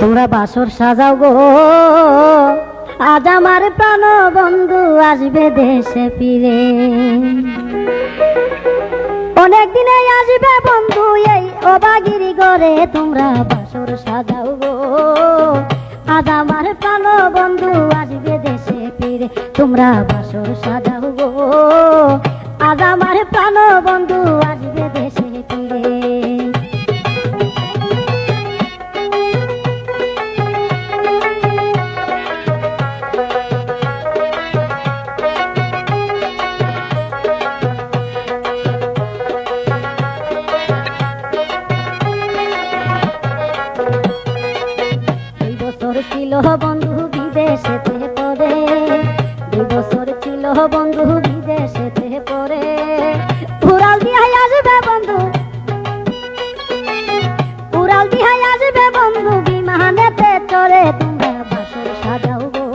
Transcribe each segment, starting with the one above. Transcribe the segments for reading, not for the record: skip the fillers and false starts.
তোমরা বাসর সাজাও গো, আজ আমার প্রাণ বন্ধু আসবে দেশে ফিরে। অনেক দিনে আসবে বন্ধু এই অবাগিরি ঘরে, তোমরা বাসর সাজাও গো, আজ আমার প্রাণ বন্ধু আসবে দেশে ফিরে। তোমরা বাসর সাজাও গো, আজ আমার প্রাণ বন্ধু আসবে দেশে ফিরে। ছিল বন্ধু বিদেশেতে পড়ে, 2 বছর ছিল বন্ধু বিদেশেতে পড়ে। উড়াল দিহাই আসবে বন্ধু, উড়াল দিহাই আসবে বন্ধু বিমানেতে চড়ে। তোমরা বাসর সাজাও গো,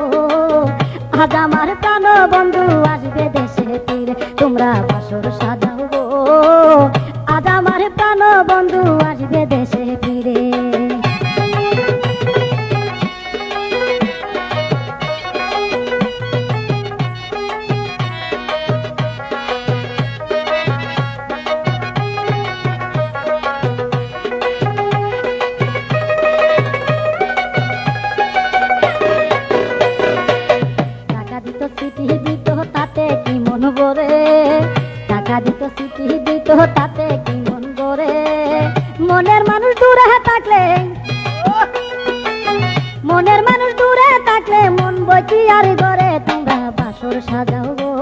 আজ আমার প্রাণ বন্ধু আসবে দেশে ফিরে। তোমরা বাসর সাজাও গো, আজ আমার প্রাণ বন্ধু আসবে দেশে ফিরে। চিঠি দিত তাতে কি মন ভরে, টাকা দিত চিঠি দিত তাতে কি মন ভরে। মনের মানুষ দূরে থাকলে, মনের মানুষ দূরে থাকলে মন বইকি আর ঘরে। তোমরা বাসর সাজাও গো,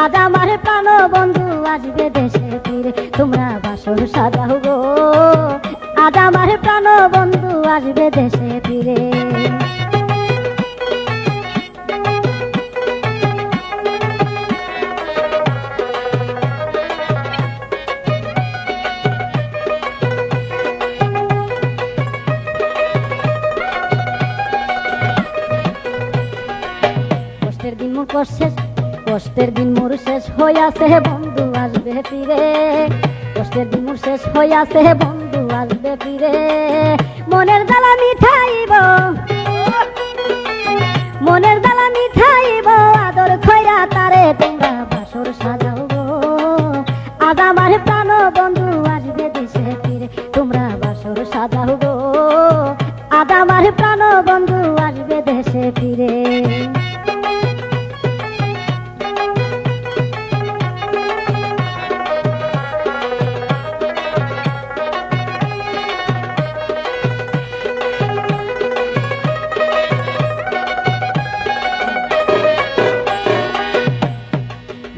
আজ আমার প্রাণ বন্ধু আসবে দেশে ফিরে। তোমরা বাসর সাজাও গো, আজ আমার প্রাণ বন্ধু আসবে দেশে ফিরে। কষ্টের দিন মোর শেষ হইয়াছে বন্ধু আসবে ফিরে। কষ্টের দিন মোর শেষ হইয়াছে বন্ধু আসবে ফিরে। মনের জ্বালা মিঠাইব, মনের জ্বালা মিঠাইব আদর খৈরা তারে। তোমরা বাসর সাজাও গো, আজ আমার প্রাণ বন্ধু আসবে দেশে ফিরে। তোমরা বাসর সাজাও গো, আজ আমার প্রাণ বন্ধু আসবে দেশে ফিরে।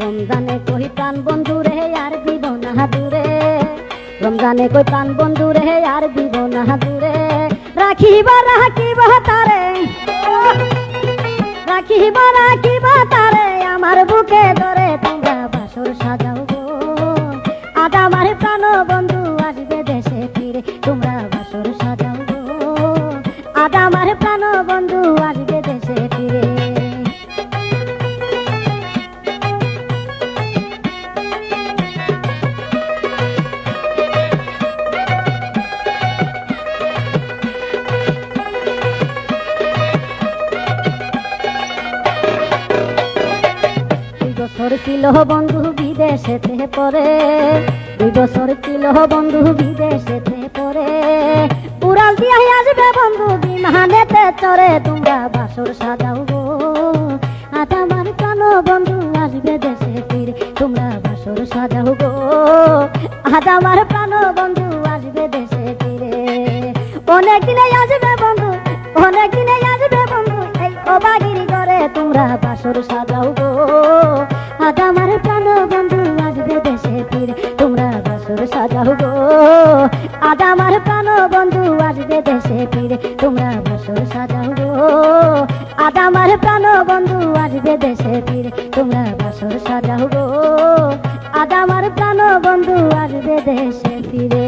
রমজানে কই প্রাণ বন্ধু রে আর দিব না দূরে, রমজানে কই প্রাণ বন্ধু রে আর দিব না দূরে। রাখিব রাখিব তারে, রাখিব রাখিব তারে আমার বুকে ধরে। তোমরা বাসর সাজাও গো, আজ আমার প্রাণ বন্ধু আসবে দেশে ফিরে। তোমরা বাসর সাজাও গো, আজ আমার প্রাণ বন্ধু আসবে দেশে ফিরে। ছিল বন্ধু বিদেশেতে পড়ে, 2 বছর ছিল বন্ধু বিদেশেতে পড়ে। উড়াল দিয়াই আসবে বন্ধু বিমানেতে চড়ে। তোমরা বাসর সাজাও গো, আজ আমার প্রাণ বন্ধু আসবে দেশে ফিরে। তোমরা বাসর সাজাও গো, আজ আমার প্রাণ বন্ধু আসবে দেশে ফিরে। অনেক দিনে আসবে বন্ধু, অনেক দিনে আসবে বন্ধু এই অবাগিরি ঘরে। তোমরা বাসর সাজাও গো, আজ আমার প্রাণ বন্ধু আসবে দেশে ফিরে। তোমরা বাসর সাজাও গো, আজ আমার প্রাণ বন্ধু আসবে দেশে ফিরে। তোমরা বাসর সাজাও গো, আজ আমার প্রাণ বন্ধু আসবে দেশে ফিরে। তোমরা বাসর সাজাও গো, আজ আমার প্রাণ বন্ধু আসবে দেশে ফিরে।